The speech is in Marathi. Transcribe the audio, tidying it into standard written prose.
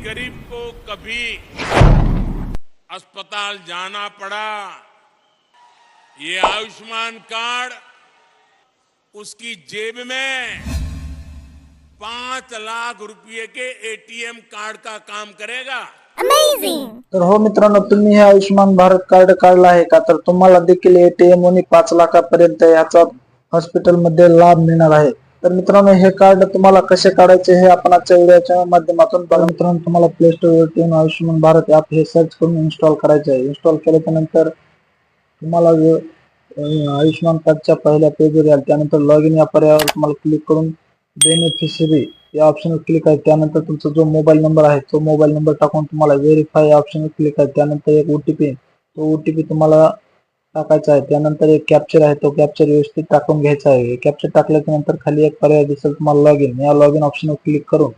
गरीब को कभी अस्पताल जाना पड़ा, ये आयुष्मान कार्ड उसकी जेब में 5 लाख रुपए के एटीएम कार्ड का काम करेगा। तर हो मित्रांनो, तुम्ही हे आयुष्मान भारत कार्ड काढला आहे का? तर तुम्हाला देखील एटीएम आणि 5 लाखापर्यंत याचा हॉस्पिटलमध्ये लाभ मिळणार आहे. तर मित्रांनो, हे कार्ड तुम्हाला कसे काढायचे हे आपण आजच्या व्हिडिओच्या माध्यमातून बघा. मित्रांनो, तुम्हाला प्ले स्टोर वरती येऊन आयुष्मान भारत ऍप हे सर्च करून इन्स्टॉल करायचे आहे. इन्स्टॉल केल्याच्या नंतर तुम्हाला आयुष्मान कार्डच्या पहिल्या पेजवर याल. त्यानंतर लॉग इन या पर्यायावर तुम्हाला क्लिक करून बेनिफिशरी या ऑप्शनवर क्लिक आहे. त्यानंतर तुमचा जो मोबाईल नंबर आहे तो मोबाईल नंबर टाकून तुम्हाला व्हेरीफाय या ऑप्शनवर क्लिक आहे. त्यानंतर एक ओटीपी, तो ओटीपी तुम्हाला टाकायचा आहे. त्यानंतर एक कॅप्चर आहे, तो कॅप्चर व्यवस्थित टाकून घ्यायचा आहे. कॅप्चर टाकल्याच्या नंतर खाली एक पर्याय दिसेल तुम्हाला लॉग इन, या लॉग इन ऑप्शनवर क्लिक करून